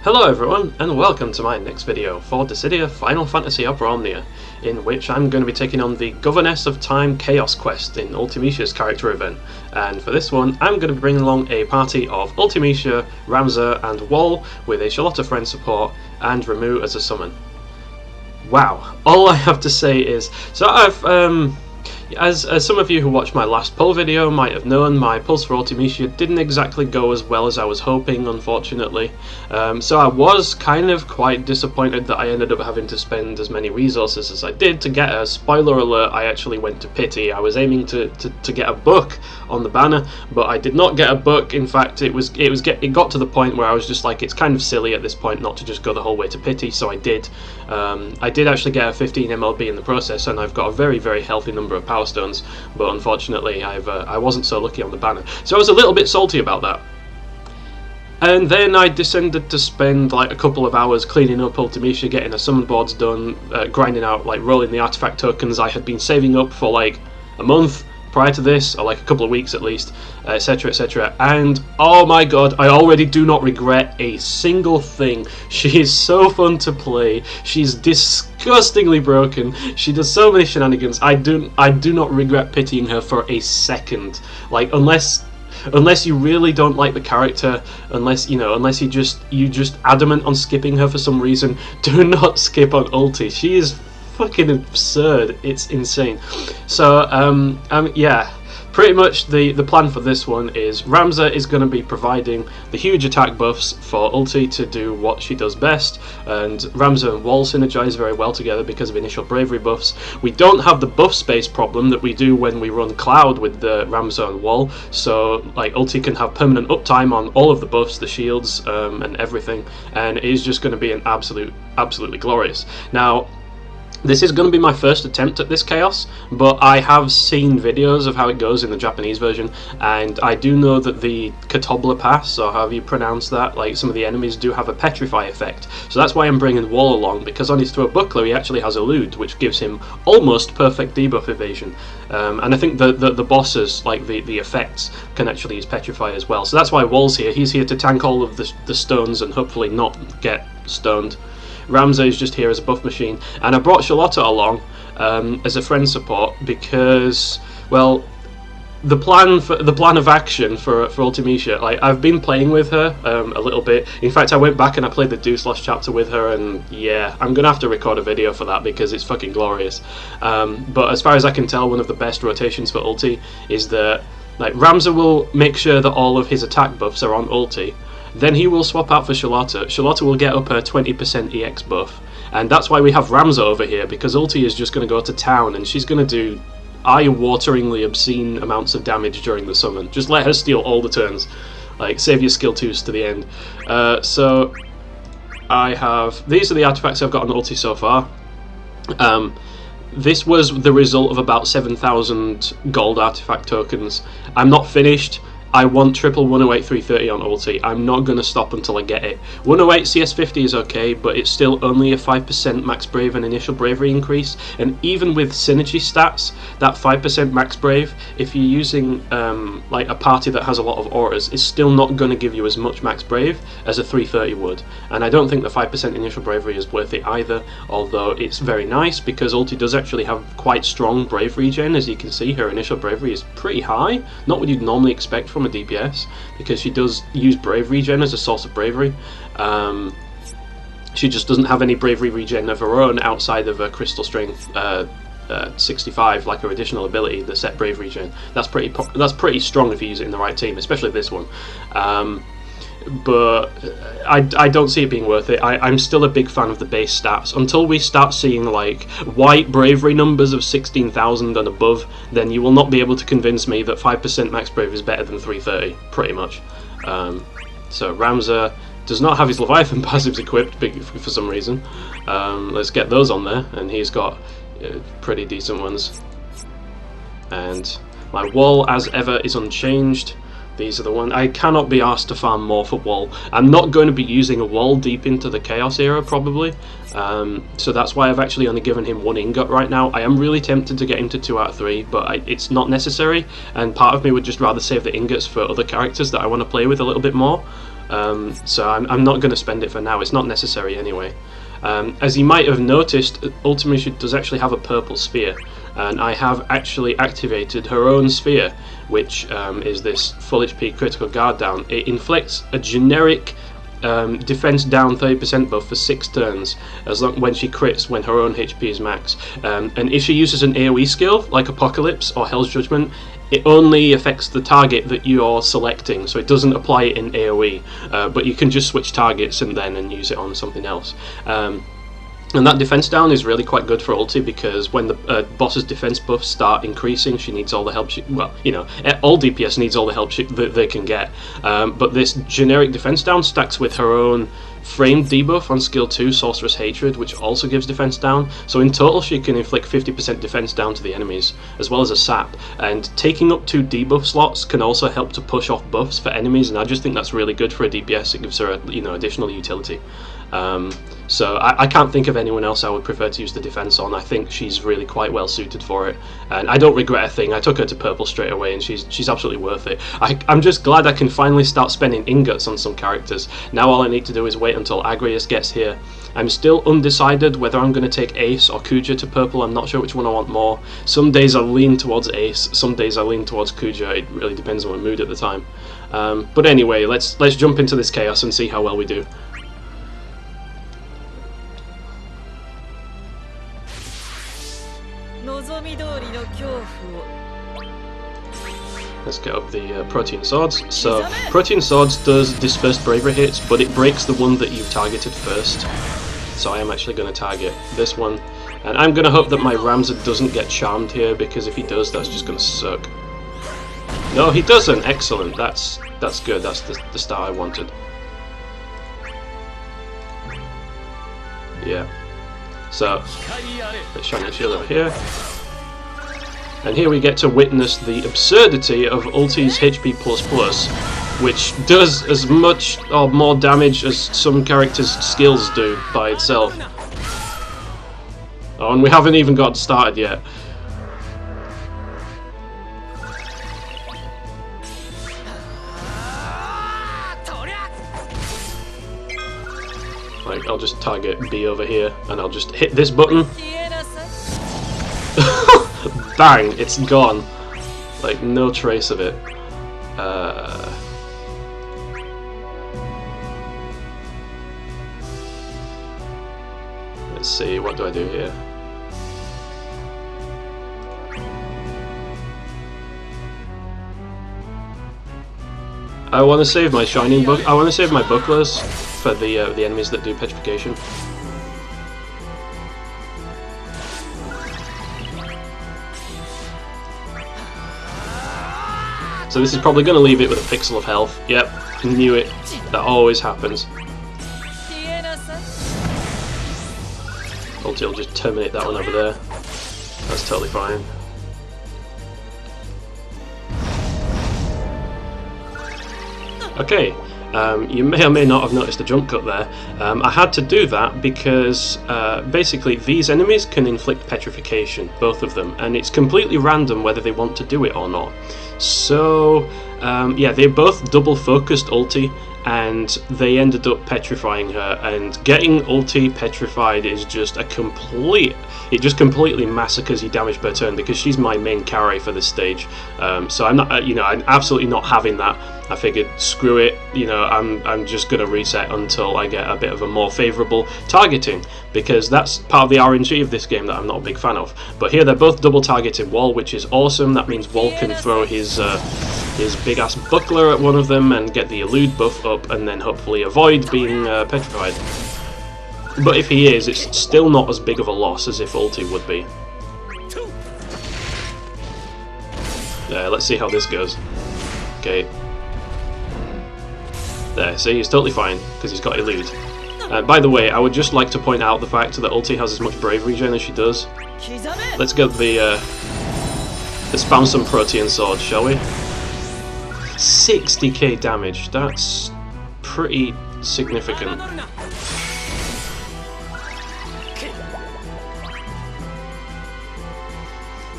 Hello everyone, and welcome to my next video for Dissidia Final Fantasy Opera Omnia, in which I'm going to be taking on the Governess of Time Chaos quest in Ultimecia's character event. And for this one, I'm going to be bringing along a party of Ultimecia, Ramza and WoL, with a Charlotta friend support, and Ramu as a summon. Wow, all I have to say is, so as some of you who watched my last poll video might have known, my pulls for Ultimecia didn't exactly go as well as I was hoping, unfortunately. So I was kind of quite disappointed that I ended up having to spend as many resources as I did to get her. Spoiler alert, I actually went to pity. I was aiming to get a book on the banner, but I did not get a book. In fact, it got to the point where I was just like, it's kind of silly at this point not to just go the whole way to pity, so I did. I did actually get a 15 MLB in the process, and I've got a very, very healthy number of power stones, but unfortunately I wasn't so lucky on the banner, so I was a little bit salty about that. And then I descended to spend like a couple of hours cleaning up Ultimecia, getting the summon boards done, grinding out, like rolling the artifact tokens I had been saving up for like a month prior to this, or like a couple of weeks at least, etc, etc. And oh my god, I already do not regret a single thing. She is so fun to play. She's disgustingly broken. She does so many shenanigans. I do not regret pitying her for a second. Like, unless you really don't like the character, unless you just adamant on skipping her for some reason, do not skip on Ulti. She is fucking absurd. It's insane. So yeah, pretty much the plan for this one is Ramza is going to be providing the huge attack buffs for Ulti to do what she does best, and Ramza and WoL synergize very well together because of initial bravery buffs. We don't have the buff space problem that we do when we run Cloud with the Ramza and WoL, so like Ulti can have permanent uptime on all of the buffs, the shields, and everything, and it is just going to be an absolutely glorious. Now, this is going to be my first attempt at this chaos, but I have seen videos of how it goes in the Japanese version, and I do know that the Katobla Pass, or however you pronounce that, like some of the enemies do have a petrify effect. So that's why I'm bringing WoL along, because on his throw buckler he actually has Elude, which gives him almost perfect debuff evasion. And I think the bosses, like the effects, can actually use petrify as well. So that's why WoL's here. He's here to tank all of the stones and hopefully not get stoned. Ramza is just here as a buff machine, and I brought Charlotta along as a friend support because, well, the plan of action for Ultimecia, like, I've been playing with her a little bit. In fact, I went back and I played the Deuce chapter with her, and yeah, I'm gonna have to record a video for that because it's fucking glorious. But as far as I can tell, one of the best rotations for Ulti is that, like, Ramza will make sure that all of his attack buffs are on Ulti. Then he will swap out for Charlotta. Charlotta will get up her 20% EX buff. And that's why we have Ramza over here, because Ulti is just going to go to town and she's going to do eye-wateringly obscene amounts of damage during the summon. Just let her steal all the turns. Like, save your skill 2s to the end. So, these are the artifacts I've got on Ulti so far. This was the result of about 7,000 gold artifact tokens. I'm not finished. I want triple 108 330 on Ulti. I'm not going to stop until I get it. 108 CS50 is okay, but it's still only a 5% max brave and initial bravery increase, and even with synergy stats, that 5% max brave, if you're using like a party that has a lot of auras, is still not going to give you as much max brave as a 330 would, and I don't think the 5% initial bravery is worth it either, although it's very nice because Ulti does actually have quite strong brave regen. As you can see, her initial bravery is pretty high, not what you'd normally expect from a DPS, because she does use brave regen as a source of bravery. She just doesn't have any bravery regen of her own outside of her crystal strength 65, like her additional ability, the set brave regen. That's pretty strong if you use it in the right team, especially this one. But I don't see it being worth it. I'm still a big fan of the base stats. Until we start seeing like white bravery numbers of 16,000 and above, then you will not be able to convince me that 5% max brave is better than 330, pretty much. So Ramza does not have his Leviathan passives equipped for some reason. Let's get those on there, and he's got pretty decent ones. And my WoL, as ever, is unchanged. These are the ones. I cannot be asked to farm more for WoL. I'm not going to be using a WoL deep into the Chaos era, probably. So that's why I've actually only given him 1 ingot right now. I am really tempted to get him to 2 out of 3, but it's not necessary. And part of me would just rather save the ingots for other characters that I want to play with a little bit more. So I'm not going to spend it for now. It's not necessary anyway. As you might have noticed, Ultimecia does actually have a purple sphere, and I have actually activated her own sphere, which is this full HP critical guard down. It inflicts a generic defense down 30% buff for 6 turns as long when she crits when her own HP is max. And if she uses an AoE skill like Apocalypse or Hell's Judgment, it only affects the target that you're selecting, so it doesn't apply it in AoE, but you can just switch targets and use it on something else. And that defense down is really quite good for ulti, because when the boss's defense buffs start increasing, she needs all the help well, you know, all DPS needs all the help that they can get. But this generic defense down stacks with her own framed debuff on skill 2, Sorceress Hatred, which also gives defense down. So in total she can inflict 50% defense down to the enemies, as well as a sap. And taking up 2 debuff slots can also help to push off buffs for enemies, and I just think that's really good for a DPS. It gives her a, you know, additional utility. So I can't think of anyone else I would prefer to use the defense on. I think she's really quite well suited for it, and I don't regret a thing. I took her to purple straight away, and she's absolutely worth it. I'm just glad I can finally start spending ingots on some characters. Now all I need to do is wait until Agrius gets here. I'm still undecided whether I'm going to take Ace or Kuja to purple. I'm not sure which one I want more. Some days I lean towards Ace, some days I lean towards Kuja. It really depends on my mood at the time. But anyway, let's jump into this chaos and see how well we do. Let's get up the Protean Swords. So, Protean Swords does disperse bravery hits, but it breaks the one that you've targeted first. So I am actually going to target this one. And I'm going to hope that my Ramza doesn't get charmed here, because if he does, that's just going to suck. No, he doesn't! Excellent. That's good. That's the start I wanted. Yeah. So, let's shine the shield over here. And here we get to witness the absurdity of ulti's HP++, which does as much or more damage as some characters' skills do by itself. Oh, and we haven't even got started yet. Like, I'll just target B over here, and I'll just hit this button. Bang! It's gone. Like, no trace of it. Let's see, what do I do here? I want to save my shining book. I want to save my bucklers for the enemies that do petrification. So this is probably going to leave it with a pixel of health. Yep, knew it. That always happens. Ulti will just terminate that one over there. That's totally fine. Okay, you may or may not have noticed a jump cut there. I had to do that because basically these enemies can inflict petrification, both of them, and it's completely random whether they want to do it or not. So yeah, they're both double focused ulti, and they ended up petrifying her, and getting ulti petrified is just a complete... It just completely massacres your damage per turn, because she's my main carry for this stage. So I'm not, you know, I'm absolutely not having that. I figured, screw it, you know, I'm just going to reset until I get a bit of a more favourable targeting, because that's part of the RNG of this game that I'm not a big fan of. But here they're both double targeting WoL, which is awesome. That means WoL can throw his big ass buckler at one of them and get the elude buff up, and then hopefully avoid being petrified. But if he is, it's still not as big of a loss as if ulti would be. Let's see how this goes. Okay. There, see, he's totally fine, because he's got elude. By the way, I would just like to point out the fact that ulti has as much bravery gen as she does. Let's get let's spam some Protean Sword, shall we? 60k damage, that's pretty significant.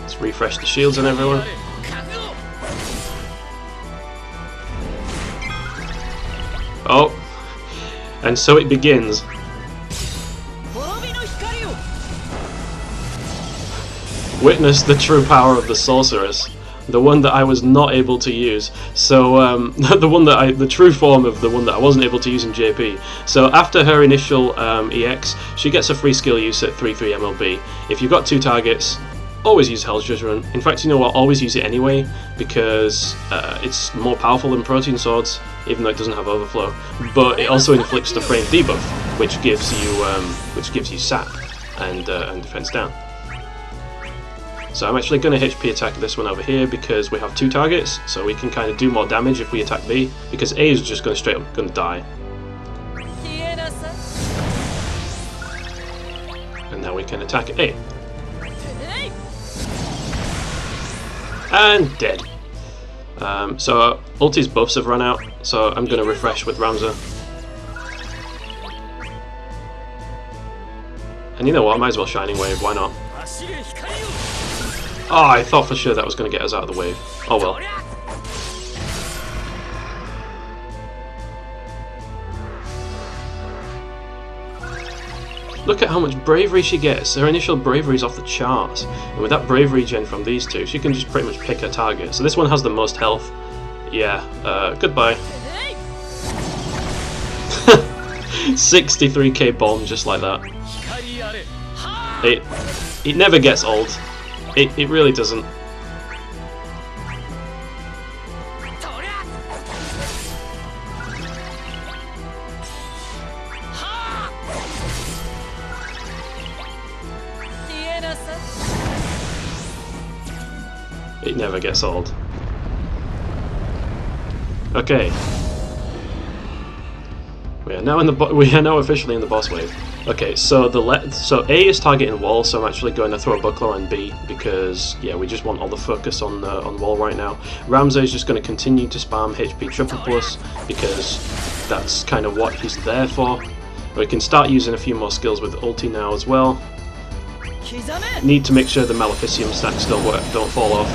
Let's refresh the shields on everyone. . Oh, and so it begins. Witness the true power of the sorceress, the one that I was not able to use. So the true form of the one that I wasn't able to use in JP. So after her initial EX, she gets a free skill use at 3/3 MLB. If you've got 2 targets, always use Hell's Judgment. In fact, you know what? Always use it anyway because it's more powerful than Protein Swords, even though it doesn't have overflow. But it also inflicts the frame debuff, which gives you sap and defense down. So I'm actually going to HP attack this one over here because we have 2 targets, so we can kind of do more damage if we attack B, because A is just going to straight up going to die. And now we can attack A. And dead. So ulti's buffs have run out, so I'm going to refresh with Ramza. And you know what, I might as well Shining Wave, why not? Oh, I thought for sure that was going to get us out of the wave. Oh well. Look at how much bravery she gets. Her initial bravery is off the charts. And with that bravery gen from these two, she can just pretty much pick her target. So this one has the most health. Yeah, goodbye. 63k bomb just like that. It never gets old. It really doesn't. It never gets old. Okay. We are now officially in the boss wave. Okay, so A is targeting wall, so I'm actually going to throw a buckler on B because yeah, we just want all the focus on wall right now. Ramza is just going to continue to spam HP triple plus because that's kind of what he's there for. We can start using a few more skills with ulti now as well. Need to make sure the Maleficium stacks don't fall off.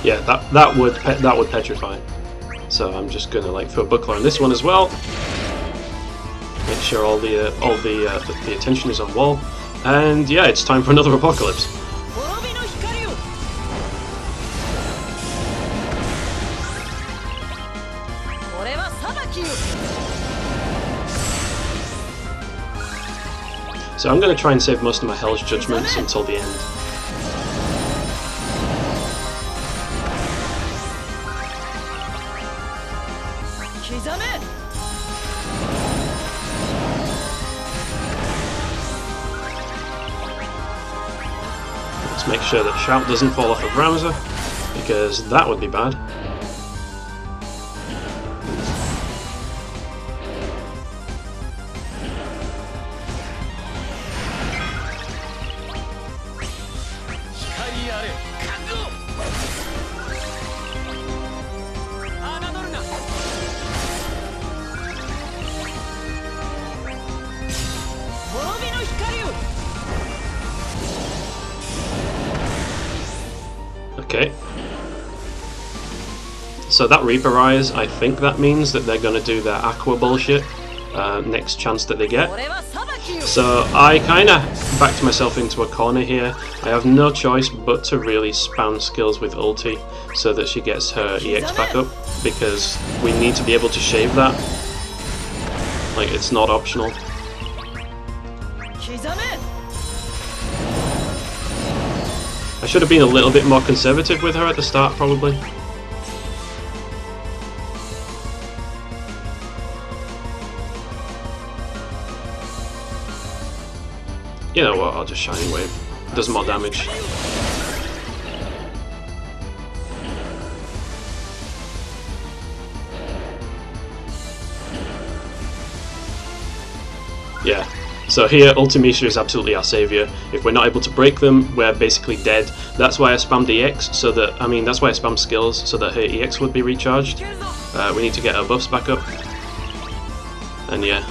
Yeah, that would petrify. So I'm just gonna like throw a buckler on this one as well. Make sure all the attention is on wall, and yeah, it's time for another apocalypse. So I'm gonna try and save most of my Hell's Judgments until the end. Let's make sure that Shout doesn't fall off of Ramza, because that would be bad. Okay. So that Reaper Eyes, I think that means that they're going to do their Aqua bullshit next chance that they get. So I kind of backed myself into a corner here. I have no choice but to really spam skills with ulti so that she gets her EX back up, because we need to be able to shave that. Like, it's not optional. I should have been a little bit more conservative with her at the start, probably. You know what, I'll just Shining Wave. It does more damage. Yeah. So here, Ultimecia is absolutely our saviour. If we're not able to break them, we're basically dead. That's why I spammed EX, so that, I mean, that's why I spammed skills, so that her EX would be recharged. We need to get our buffs back up. And yeah.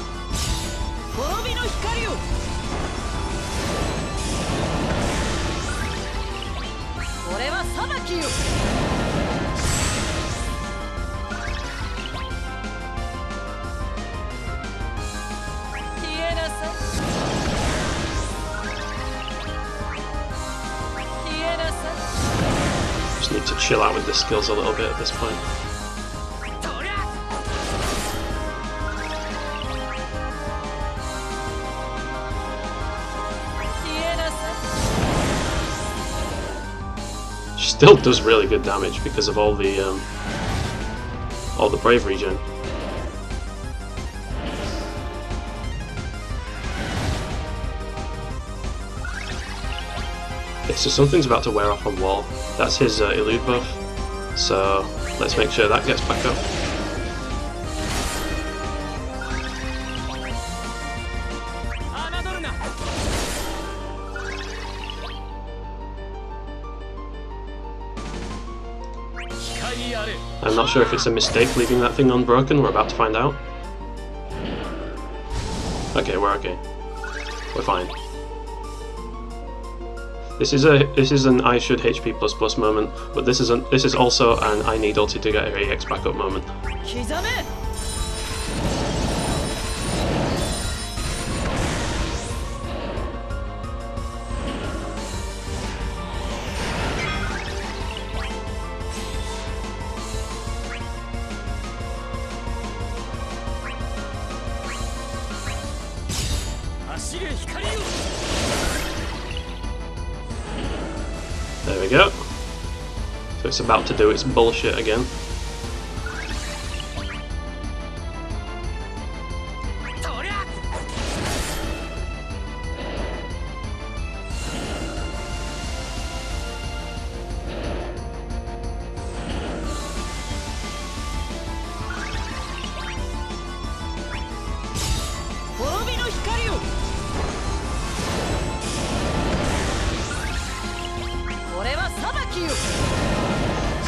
Just need to chill out with the skills a little bit at this point. Still does really good damage because of all the bravery gen. Okay, so something's about to wear off on WoL. That's his elude buff. So let's make sure that gets back up. I'm not sure if it's a mistake leaving that thing unbroken. We're about to find out. Okay, we're okay. We're fine. This is an I should HP++ moment, but this is also an I need ulti to get her AX back up moment. There we go. So it's about to do its bullshit again.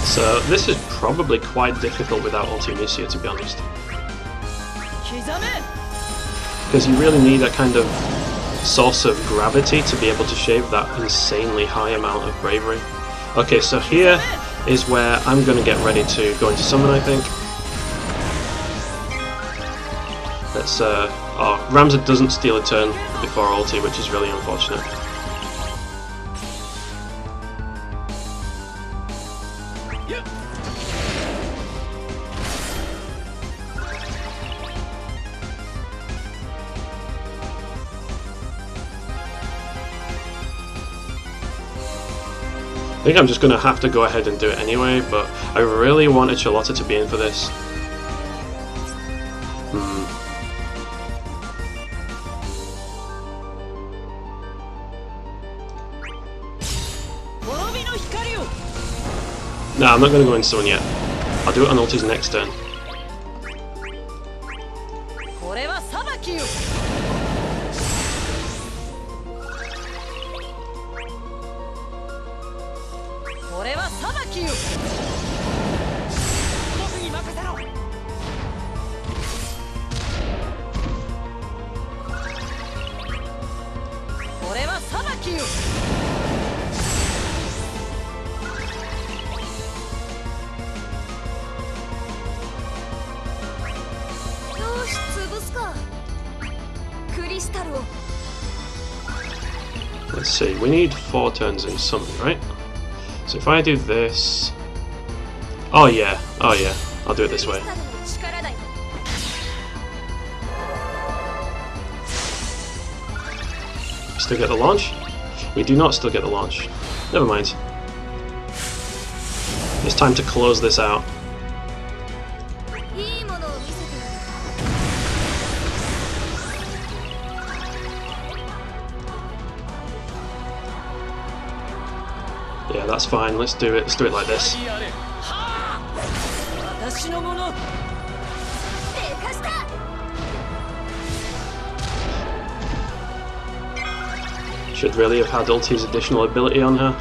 So this is probably quite difficult without Ultimecia, to be honest. Because you really need a kind of source of gravity to be able to shave that insanely high amount of bravery. Okay, so here is where I'm going to get ready to go into summon, I think. Let's, oh, Ramza doesn't steal a turn before ulti, which is really unfortunate. I think I'm just going to have to go ahead and do it anyway, but I really wanted Charlotta to be in for this. No, I'm not going to go into summon yet. I'll do it on ulti's next turn. Let's see, we need 4 turns in summon, right? So if I do this... oh yeah, I'll do it this way. Still get the launch? We do not still get the launch. Never mind. It's time to close this out. Yeah, that's fine. Let's do it. Let's do it like this. Should really have had ulti's additional ability on her,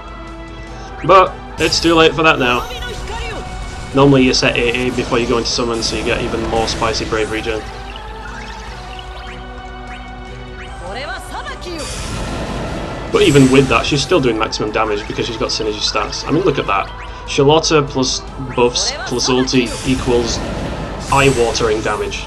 but it's too late for that now. Normally you set AA before you go into summon, so you get even more spicy bravery gen. But even with that, she's still doing maximum damage because she's got synergy stats. I mean, look at that. Charlotta plus buffs plus ulti equals eye-watering damage.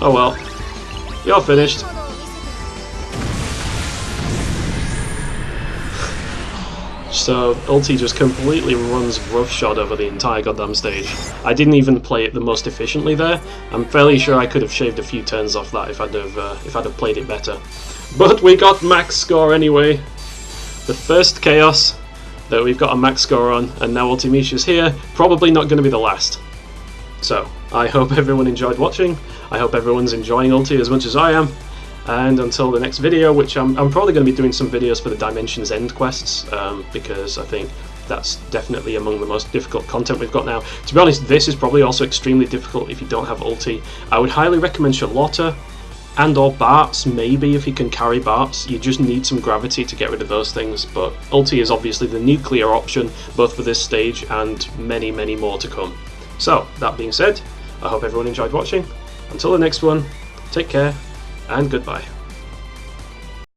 Oh well, you're finished. So ulti just completely runs roughshod over the entire goddamn stage. I didn't even play it the most efficiently there. I'm fairly sure I could have shaved a few turns off that if I'd have played it better. But we got max score anyway. The first chaos that we've got a max score on, and now Ultimecia's here. Probably not going to be the last. So I hope everyone enjoyed watching. I hope everyone's enjoying Ulti as much as I am. And until the next video, which I'm probably going to be doing some videos for the Dimensions End quests, because I think that's definitely among the most difficult content we've got now. To be honest, this is probably also extremely difficult if you don't have ulti. I would highly recommend Charlotta and or Bart's, maybe, if you can carry Bart's. You just need some gravity to get rid of those things, but ulti is obviously the nuclear option, both for this stage and many, many more to come. So, that being said, I hope everyone enjoyed watching. Until the next one, take care, and goodbye.